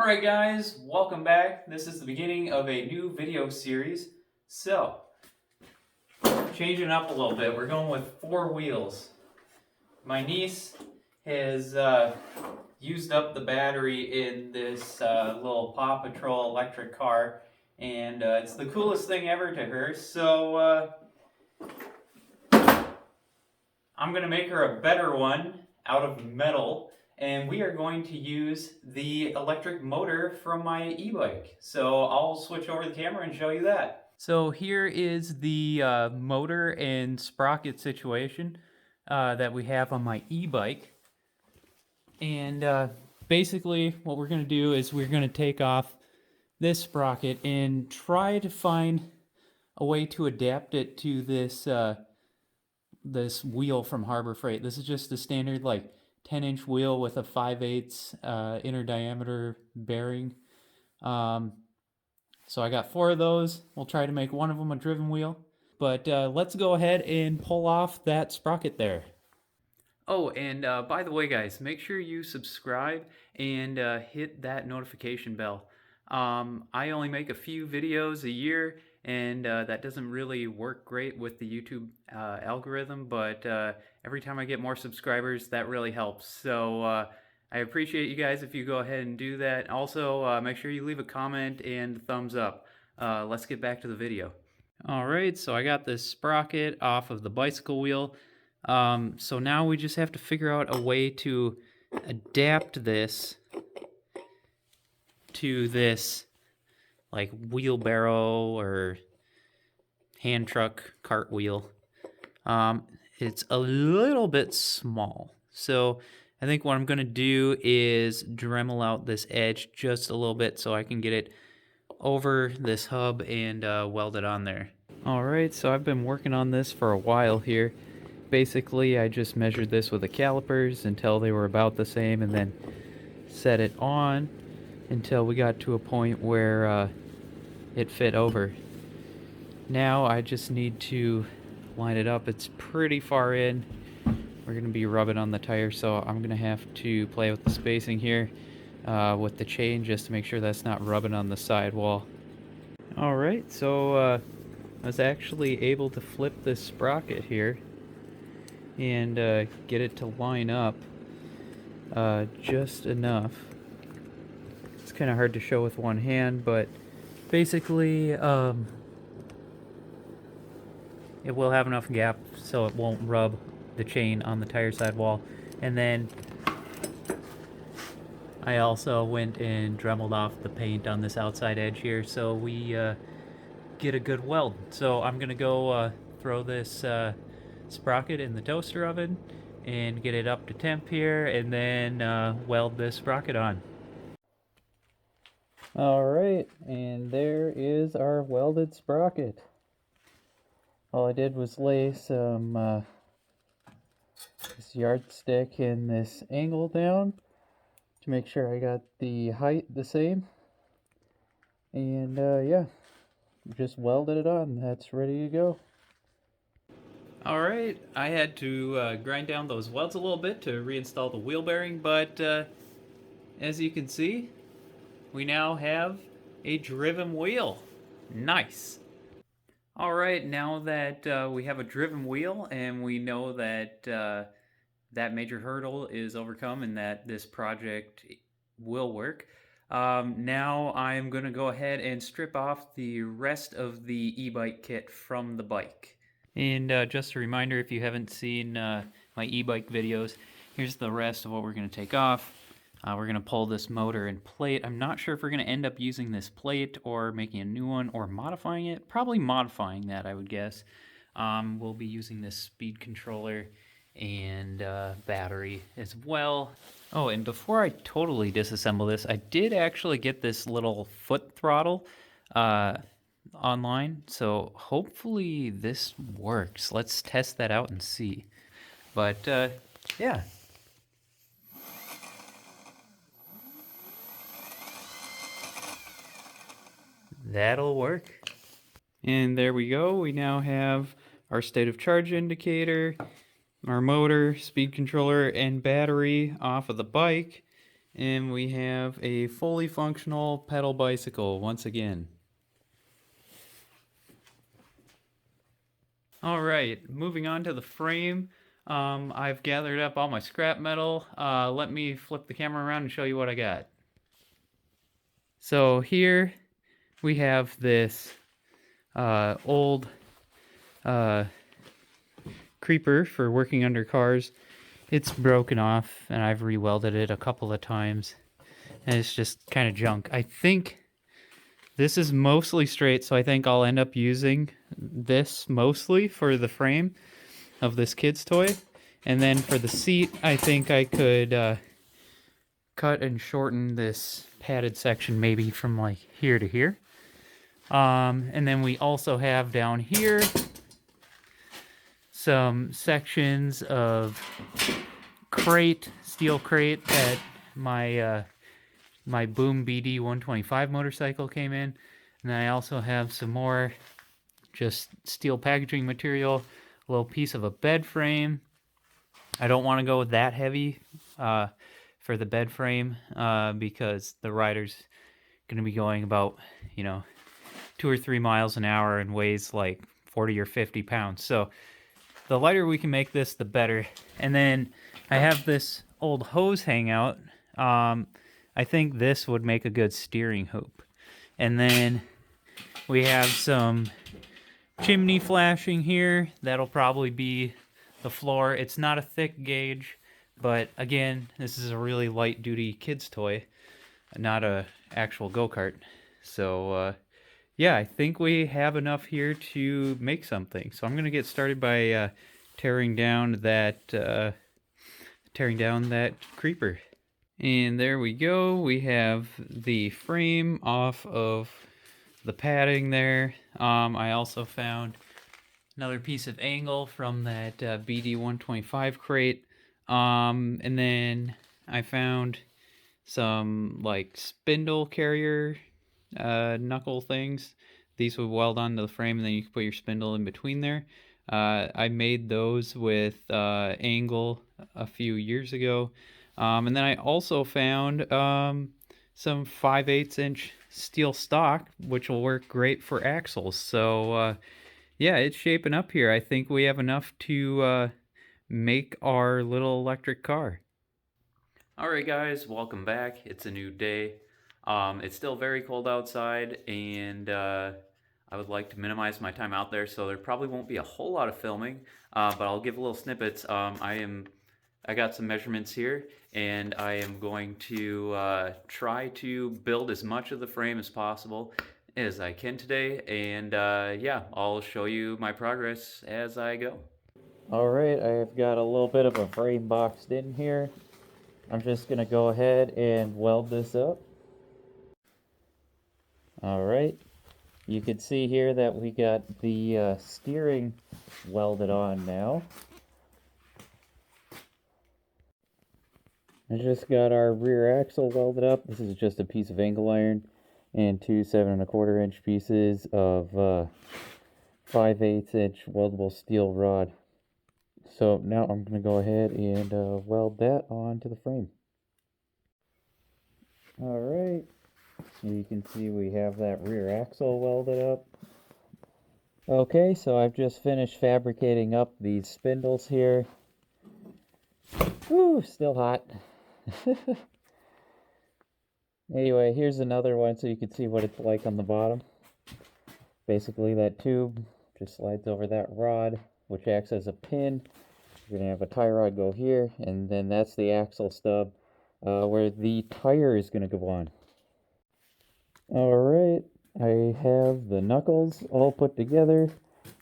Alright guys, welcome back. This is the beginning of a new video series. So, changing up a little bit, we're going with 4 wheels. My niece has used up the battery in this little Paw Patrol electric car, and it's the coolest thing ever to her, so I'm going to make her a better one out of metal. And we are going to use the electric motor from my e-bike. So I'll switch over the camera and show you that. So here is the motor and sprocket situation that we have on my e-bike. And basically what we're going to do is we're going to take off this sprocket and try to find a way to adapt it to this this wheel from Harbor Freight. This is just a standard 10-inch wheel with a 5/8 inner diameter bearing. So I got 4 of those. We'll try to make one of them a driven wheel. But let's go ahead and pull off that sprocket there. Oh, and by the way, guys, make sure you subscribe and hit that notification bell. I only make a few videos a year, and that doesn't really work great with the YouTube algorithm, but every time I get more subscribers, that really helps. So I appreciate you guys if you go ahead and do that. Also, make sure you leave a comment and a thumbs up. Let's get back to the video. Alright, so I got this sprocket off of the bicycle wheel. So now we just have to figure out a way to adapt this to this wheelbarrow or hand truck cartwheel. It's a little bit small, so I think what I'm going to do is Dremel out this edge just a little bit so I can get it over this hub and weld it on there. Alright, so I've been working on this for a while here. Basically, I just measured this with the calipers until they were about the same and then set it on until we got to a point where it fit over. Now I just need to line it up. It's pretty far in. We're going to be rubbing on the tire, so I'm going to have to play with the spacing here with the chain just to make sure that's not rubbing on the sidewall. Alright, so I was actually able to flip this sprocket here and get it to line up just enough. It's kind of hard to show with one hand, but basically it will have enough gap so it won't rub the chain on the tire sidewall. And then I also went and Dremeled off the paint on this outside edge here so we get a good weld. So I'm gonna go throw this sprocket in the toaster oven and get it up to temp here and then weld this sprocket on. Alright, and there is our welded sprocket. All I did was lay some this yardstick and this angle down to make sure I got the height the same. And yeah, just welded it on. That's ready to go. Alright, I had to grind down those welds a little bit to reinstall the wheel bearing, but as you can see, we now have a driven wheel. Nice. Alright, now that we have a driven wheel and we know that that major hurdle is overcome and that this project will work, now I'm going to go ahead and strip off the rest of the e-bike kit from the bike. And just a reminder, if you haven't seen my e-bike videos, here's the rest of what we're going to take off. We're going to pull this motor and plate. I'm not sure if we're going to end up using this plate or making a new one or modifying it. Probably modifying that, I would guess. We'll be using this speed controller and battery as well. Oh, and before I totally disassemble this, I did actually get this little foot throttle online, so hopefully this works. Let's test that out and see. But yeah. That'll work. And there we go. We now have our state of charge indicator, our motor, speed controller, and battery off of the bike. And we have a fully functional pedal bicycle once again. All right, moving on to the frame. I've gathered up all my scrap metal. Let me flip the camera around and show you what I got. So here we have this old creeper for working under cars. It's broken off and I've re-welded it a couple of times and it's just kind of junk. I think this is mostly straight, so I think I'll end up using this mostly for the frame of this kid's toy. And then for the seat, I think I could cut and shorten this padded section maybe from like here to here. And then we also have down here some sections of steel crate that my my Boom BD 125 motorcycle came in. And then I also have some more just steel packaging material, a little piece of a bed frame. I don't want to go that heavy for the bed frame because the rider's going to be going about, 2 or 3 miles an hour and weighs like 40 or 50 pounds. So the lighter we can make this, the better. And then I have this old hose hangout. I think this would make a good steering hoop. And then we have some chimney flashing here. That'll probably be the floor. It's not a thick gauge, but again, this is a really light duty kid's toy, not a actual go-kart. So yeah, I think we have enough here to make something. So I'm gonna get started by tearing down that creeper. And there we go. We have the frame off of the padding there. I also found another piece of angle from that BD 125 crate. And then I found some like spindle carrier knuckle things. These would weld onto the frame and then you can put your spindle in between there. I made those with angle a few years ago. And then I also found some 5/8 inch steel stock, which will work great for axles. So yeah, it's shaping up here. I think we have enough to make our little electric car. Alright guys, welcome back. It's a new day. It's still very cold outside and I would like to minimize my time out there, so there probably won't be a whole lot of filming, but I'll give little snippets. I got some measurements here, and I am going to try to build as much of the frame as possible as I can today, and yeah, I'll show you my progress as I go. Alright, I've got a little bit of a frame boxed in here. I'm just going to go ahead and weld this up. Alright, you can see here that we got the steering welded on now. I just got our rear axle welded up. This is just a piece of angle iron and two 7 1/4 inch pieces of 5/8 inch weldable steel rod. So now I'm going to go ahead and weld that onto the frame. Alright, you can see we have that rear axle welded up. Okay, so I've just finished fabricating up these spindles here. Whew, still hot. Anyway, here's another one so you can see what it's like on the bottom. Basically that tube just slides over that rod, which acts as a pin. You're going to have a tie rod go here, and then that's the axle stub where the tire is going to go on. Alright, I have the knuckles all put together.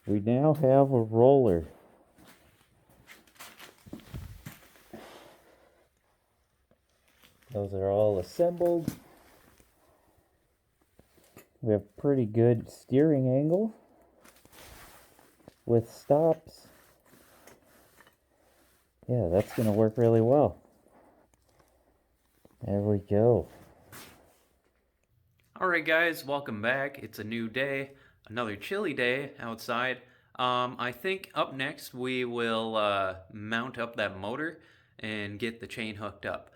We now have a roller. Those are all assembled. We have pretty good steering angle with stops. Yeah, that's going to work really well. There we go. Alright guys, welcome back. It's a new day, another chilly day outside. I think up next we will mount up that motor and get the chain hooked up.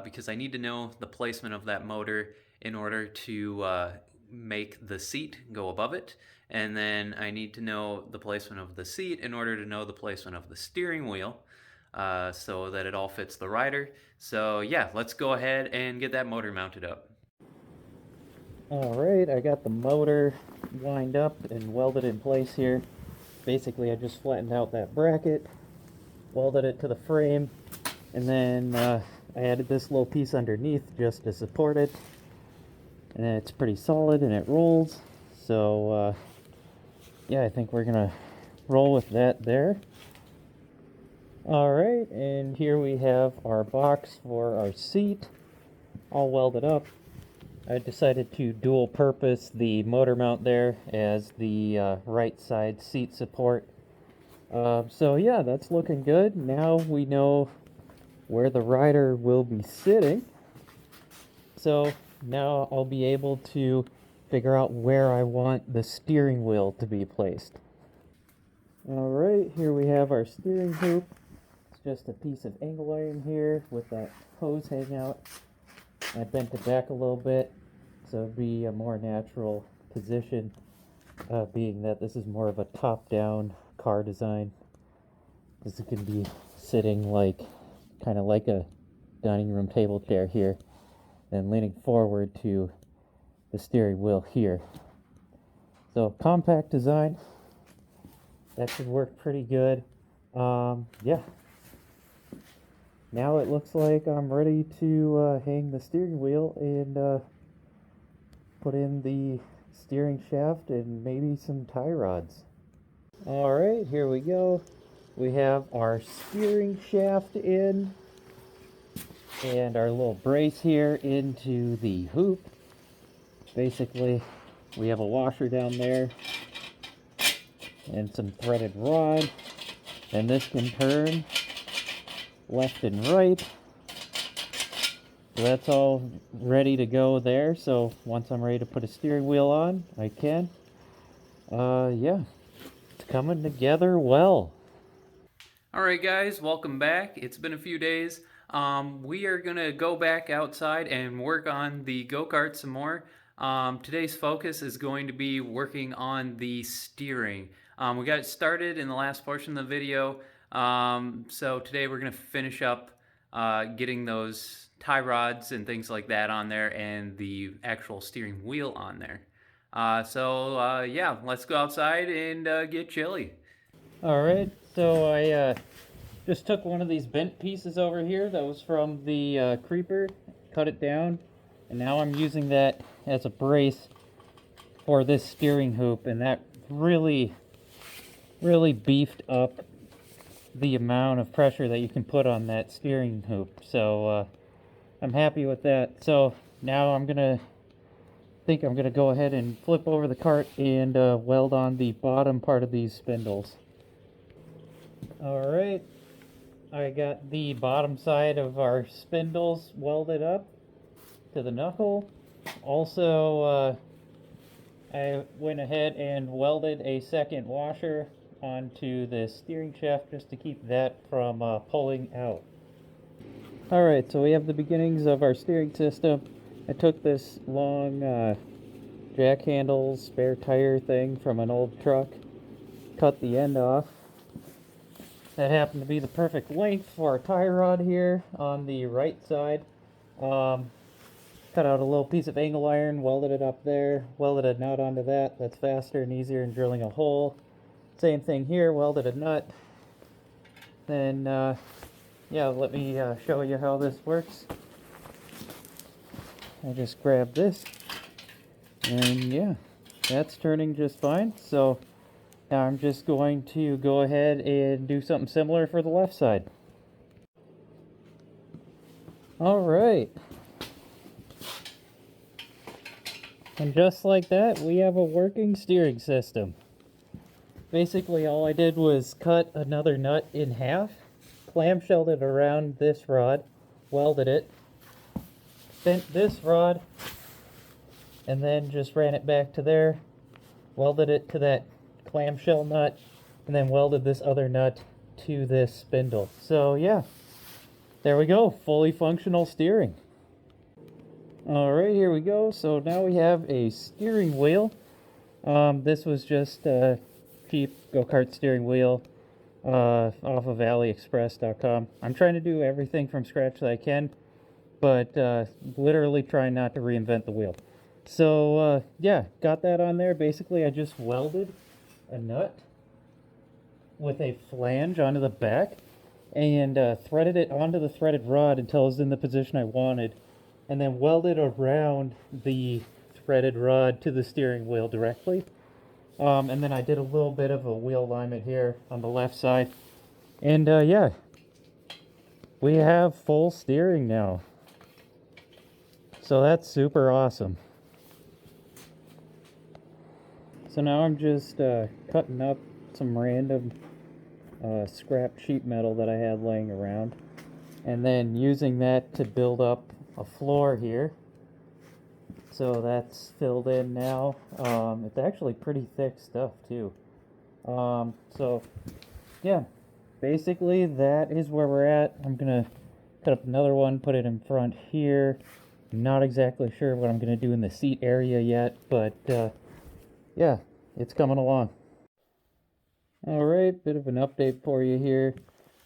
because I need to know the placement of that motor in order to make the seat go above it. And then I need to know the placement of the seat in order to know the placement of the steering wheel, so that it all fits the rider. So yeah, let's go ahead and get that motor mounted up. Alright, I got the motor lined up and welded in place here. Basically, I just flattened out that bracket, welded it to the frame, and then I added this little piece underneath just to support it. And it's pretty solid and it rolls. So yeah, I think we're gonna roll with that there. Alright, and here we have our box for our seat, all welded up. I decided to dual purpose the motor mount there as the right side seat support. So yeah, that's looking good. Now we know where the rider will be sitting. So now I'll be able to figure out where I want the steering wheel to be placed. Alright, here we have our steering hoop. It's just a piece of angle iron here with that hose hanging out. I bent it back a little bit so it'd be a more natural position, being that this is more of a top-down car design. This is going to be sitting like kind of like a dining room table chair here and leaning forward to the steering wheel here. So compact design, that should work pretty good. Yeah. Now it looks like I'm ready to hang the steering wheel and put in the steering shaft and maybe some tie rods. Alright, here we go. We have our steering shaft in and our little brace here into the hoop. Basically, we have a washer down there and some threaded rod, and this can turn left and right. So that's all ready to go there. So once I'm ready to put a steering wheel on, I can. Yeah, it's coming together well. Alright guys, welcome back. It's been a few days. We are going to go back outside and work on the go-kart some more. Today's focus is going to be working on the steering. We got it started in the last portion of the video, so today we're going to finish up getting those tie rods and things like that on there and the actual steering wheel on there. Yeah, let's go outside and get chilly. Alright, so I just took one of these bent pieces over here that was from the creeper, cut it down, and now I'm using that as a brace for this steering hoop, and that really beefed up the amount of pressure that you can put on that steering hoop. So I'm happy with that. So now I'm gonna go ahead and flip over the cart and weld on the bottom part of these spindles. Alright, I got the bottom side of our spindles welded up to the knuckle. Also, I went ahead and welded a second washer onto the steering shaft just to keep that from pulling out. Alright, so we have the beginnings of our steering system. I took this long jack handle spare tire thing from an old truck, cut the end off. That happened to be the perfect length for our tie rod here on the right side. Cut out a little piece of angle iron, welded it up there, welded a nut onto that. That's faster and easier than drilling a hole. Same thing here, welded a nut. Then, yeah, let me show you how this works. I just grab this, and yeah, that's turning just fine. So now I'm just going to go ahead and do something similar for the left side. Alright. And just like that, we have a working steering system. Basically, all I did was cut another nut in half, clamshelled it around this rod, welded it, bent this rod, and then just ran it back to there, welded it to that clamshell nut, and then welded this other nut to this spindle. So yeah, There we go, fully functional steering. Alright, here we go. So now we have a steering wheel. This was just a cheap go-kart steering wheel off of AliExpress.com. I'm trying to do everything from scratch that I can, but literally trying not to reinvent the wheel. So yeah, got that on there. Basically, I just welded a nut with a flange onto the back and threaded it onto the threaded rod until it was in the position I wanted, and then welded around the threaded rod to the steering wheel directly. And then I did a little bit of a wheel alignment here on the left side. And yeah, we have full steering now. So that's super awesome. So now I'm just cutting up some random scrap sheet metal that I had laying around, and then using that to build up a floor here. So that's filled in now. It's actually pretty thick stuff too. So yeah, basically that is where we're at. I'm gonna cut up another one, put it in front here. Not exactly sure what I'm gonna do in the seat area yet, but yeah, it's coming along. Alright, bit of an update for you here.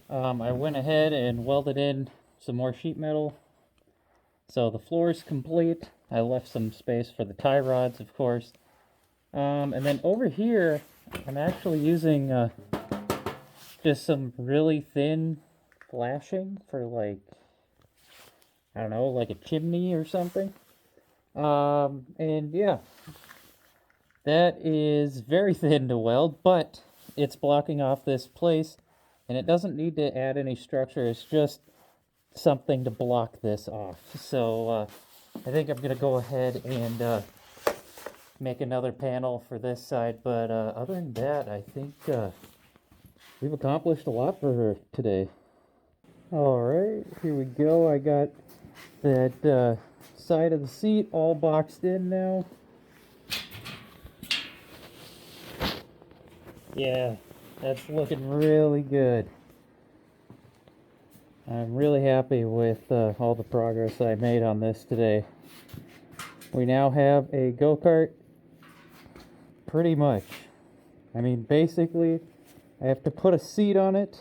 I went ahead and welded in some more sheet metal. So the floor is complete. I left some space for the tie rods, of course. And then over here, I'm actually using just some really thin flashing for, like, I don't know, like a chimney or something. And yeah, that is very thin to weld, but it's blocking off this place, and it doesn't need to add any structure. It's just something to block this off. So I think I'm gonna go ahead and make another panel for this side, but other than that, I think we've accomplished a lot for her today. Alright, here we go. I got that side of the seat all boxed in now. Yeah, that's looking really good. I'm really happy with all the progress I made on this today. We now have a go-kart, pretty much. I mean, basically, I have to put a seat on it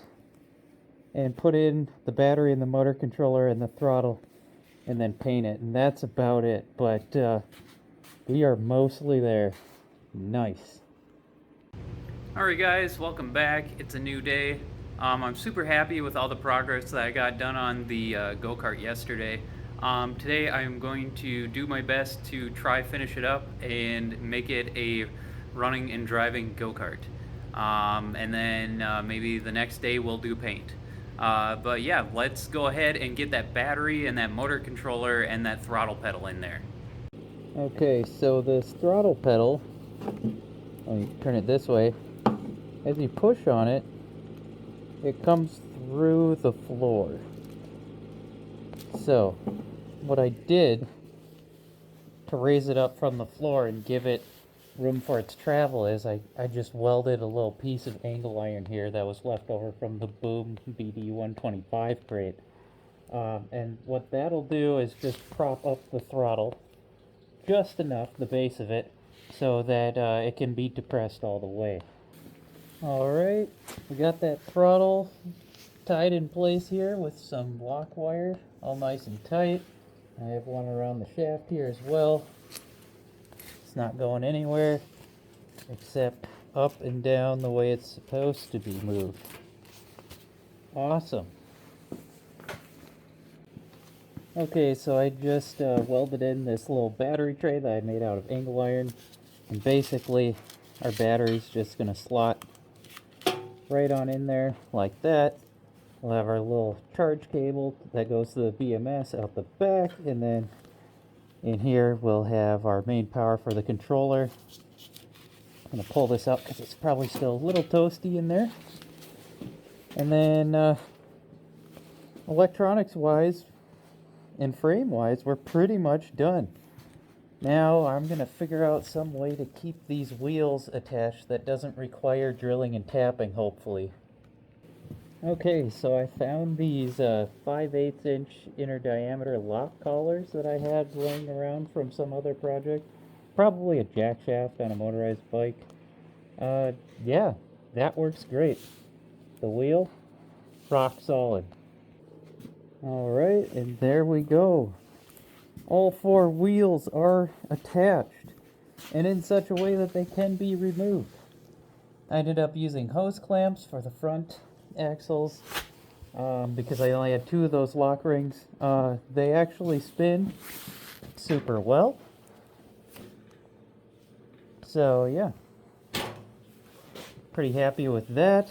and put in the battery and the motor controller and the throttle and then paint it, and that's about it. But we are mostly there. Nice. Alright guys, welcome back. It's a new day. I'm super happy with all the progress that I got done on the go-kart yesterday. Today I'm going to do my best to try finish it up and make it a running and driving go-kart. And then maybe the next day we'll do paint. But yeah, let's go ahead and get that battery and that motor controller and that throttle pedal in there. Okay, so this throttle pedal, let me turn it this way. As you push on it, it comes through the floor. So, what I did to raise it up from the floor and give it room for its travel is I just welded a little piece of angle iron here that was left over from the Boom BD125 crate. And what that'll do is just prop up the throttle just enough, the base of it, so that it can be depressed all the way. Alright, we got that throttle tied in place here with some lock wire, all nice and tight. I have one around the shaft here as well. It's not going anywhere except up and down the way it's supposed to be moved. Awesome. Okay, so I just welded in this little battery tray that I made out of angle iron, and basically our battery's just going to slot right on in there like that. We'll have our little charge cable that goes to the BMS out the back, and then in here we'll have our main power for the controller. I'm going to pull this out because it's probably still a little toasty in there. And then electronics wise and frame wise, we're pretty much done. Now I'm going to figure out some way to keep these wheels attached that doesn't require drilling and tapping, hopefully. Okay, so I found these 5/8 inch inner diameter lock collars that I had laying around from some other project. Probably a jack shaft on a motorized bike. Uh, yeah, that works great. The wheel, rock solid. Alright, and there we go. All four wheels are attached, and in such a way that they can be removed. I ended up using hose clamps for the front axles because I only had two of those lock rings. They actually spin super well. So yeah, pretty happy with that.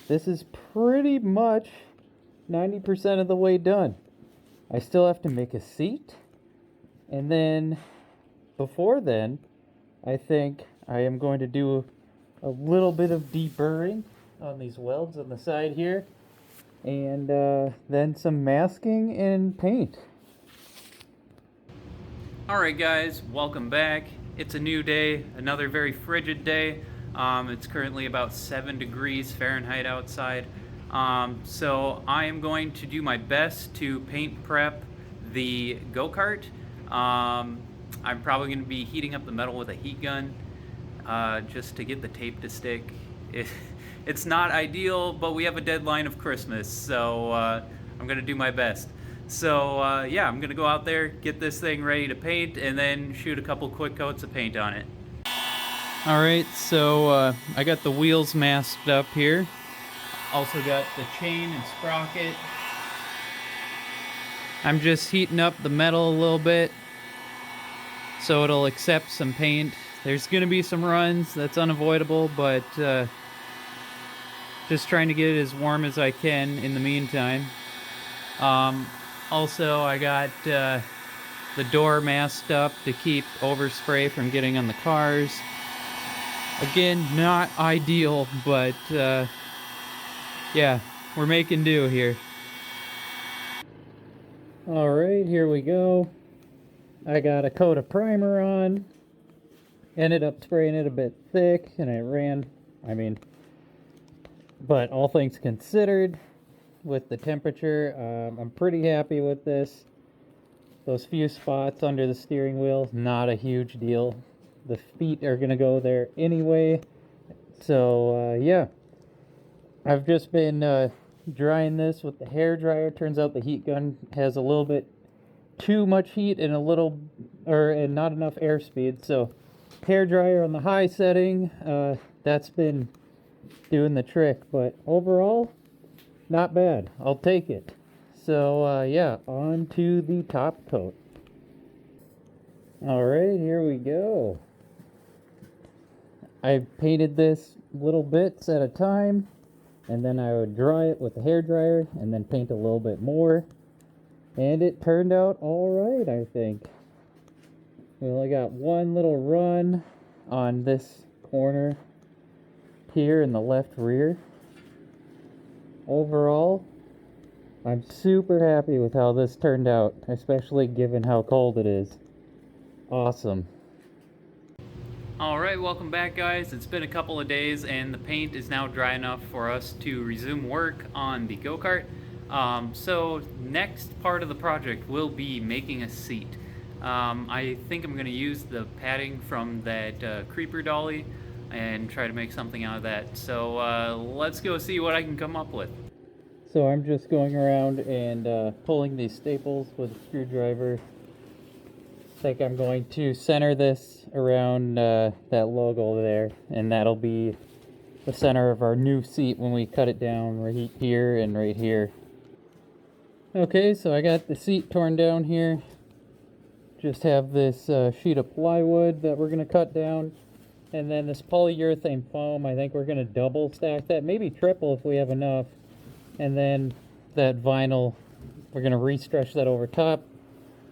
This is pretty much 90% of the way done. I still have to make a seat, and then before then, I think I am going to do a little bit of deburring on these welds on the side here, and then some masking and paint. Alright guys, welcome back. It's a new day, another very frigid day. It's currently about 7 degrees Fahrenheit outside. So I am going to do my best to paint prep the Go-Kart. I'm probably going to be heating up the metal with a heat gun just to get the tape to stick. It's not ideal, but we have a deadline of Christmas, so I'm going to do my best. So yeah, I'm going to go out there, get this thing ready to paint, and then shoot a couple quick coats of paint on it. Alright, so I got the wheels masked up here. Also got the chain and sprocket. I'm just heating up the metal a little bit so it'll accept some paint. There's going to be some runs, that's unavoidable, but just trying to get it as warm as I can in the meantime. Also, I got the door masked up to keep overspray from getting on the cars. Again, not ideal, but yeah, we're making do here. Alright, here we go. I got a coat of primer on. Ended up spraying it a bit thick, and it ran, but all things considered, with the temperature, I'm pretty happy with this. Those few spots under the steering wheel, not a huge deal. The feet are gonna go there anyway. So yeah, I've just been drying this with the hair dryer. Turns out the heat gun has a little bit too much heat and and not enough airspeed. So hair dryer on the high setting, that's been doing the trick. But overall, not bad. I'll take it. So yeah, on to the top coat. Alright, here we go. I painted this little bits at a time, and then I would dry it with the hair dryer and then paint a little bit more, and it turned out alright, I think. We only got one little run on this corner here in the left rear. Overall, I'm super happy with how this turned out, especially given how cold it is. Awesome. Alright, welcome back guys. It's been a couple of days and the paint is now dry enough for us to resume work on the go-kart. So next part of the project will be making a seat. I think I'm going to use the padding from that creeper dolly and try to make something out of that. So let's go see what I can come up with. So I'm just going around and pulling these staples with a screwdriver. I think I'm going to center this around that logo there, and that'll be the center of our new seat when we cut it down right here and right here. Okay, so I got the seat torn down here. Just have this sheet of plywood that we're going to cut down, and then this polyurethane foam. I think we're going to double stack that, maybe triple if we have enough, and then that vinyl, we're going to re-stretch that over top.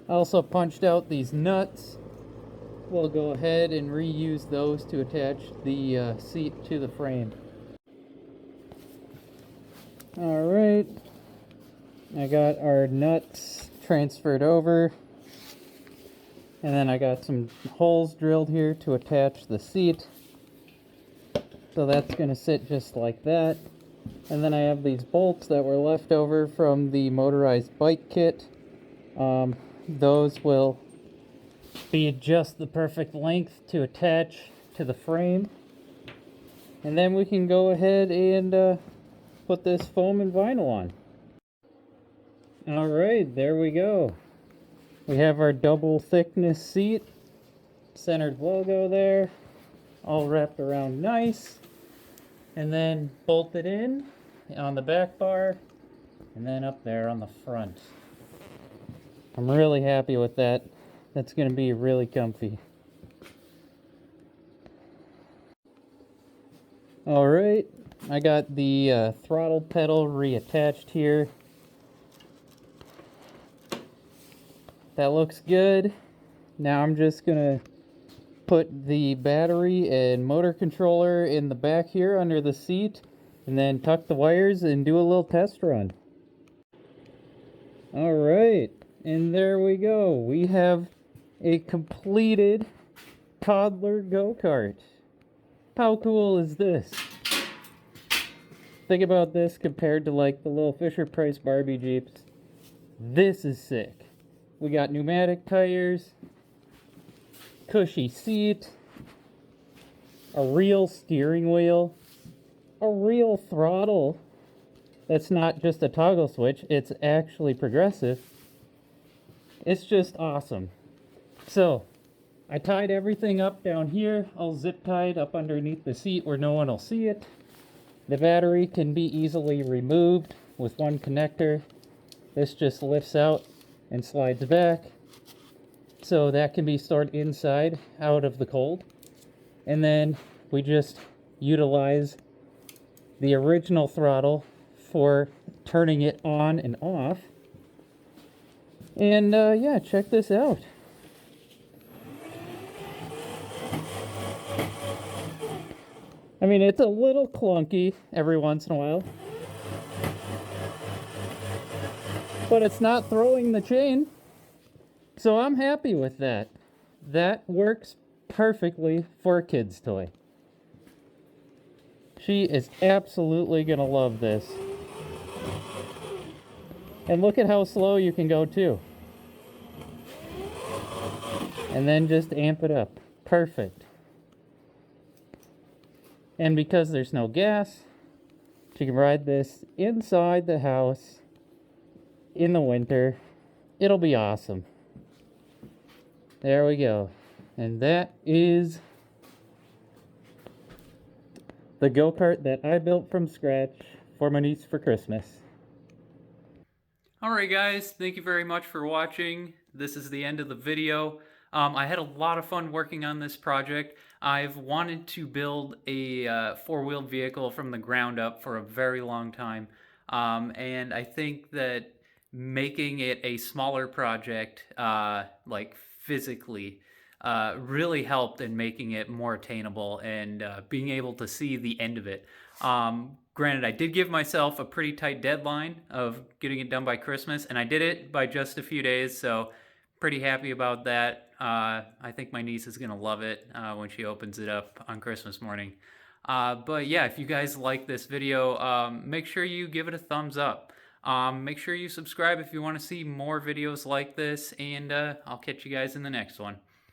I also punched out these nuts. We'll go ahead and reuse those to attach the seat to the frame. Alright, I got our nuts transferred over, and then I got some holes drilled here to attach the seat. So that's going to sit just like that. And then I have these bolts that were left over from the motorized bike kit. Those will be just the perfect length to attach to the frame. And then we can go ahead and put this foam and vinyl on. Alright, there we go. We have our double thickness seat, centered logo there, all wrapped around nice, and then bolted in on the back bar, and then up there on the front. I'm really happy with that. That's going to be really comfy. Alright, I got the throttle pedal reattached here. That looks good. Now I'm just going to put the battery and motor controller in the back here under the seat, and then tuck the wires and do a little test run. Alright, and there we go. We have a completed toddler go-kart. How cool is this? Think about this compared to like the little Fisher-Price Barbie Jeeps. This is sick. We got pneumatic tires, cushy seat, a real steering wheel, a real throttle that's not just a toggle switch, it's actually progressive. It's just awesome. So, I tied everything up down here, all zip tied up underneath the seat where no one will see it. The battery can be easily removed with one connector. This just lifts out and slides back. So that can be stored inside, out of the cold. And then we just utilize the original throttle for turning it on and off. And yeah, check this out. I mean, it's a little clunky every once in a while, but it's not throwing the chain. So I'm happy with that. That works perfectly for a kid's toy. She is absolutely gonna love this. And look at how slow you can go too. And then just amp it up. Perfect. And because there's no gas, she can ride this inside the house in the winter. It'll be awesome. There we go. And that is the go-kart that I built from scratch for my niece for Christmas. Alright guys, thank you very much for watching. This is the end of the video. I had a lot of fun working on this project. I've wanted to build a four-wheeled vehicle from the ground up for a very long time. And I think that making it a smaller project, like physically, really helped in making it more attainable and being able to see the end of it. Granted, I did give myself a pretty tight deadline of getting it done by Christmas, and I did it by just a few days, so pretty happy about that. I think my niece is going to love it when she opens it up on Christmas morning. But yeah, if you guys like this video, make sure you give it a thumbs up. Make sure you subscribe if you want to see more videos like this, and I'll catch you guys in the next one.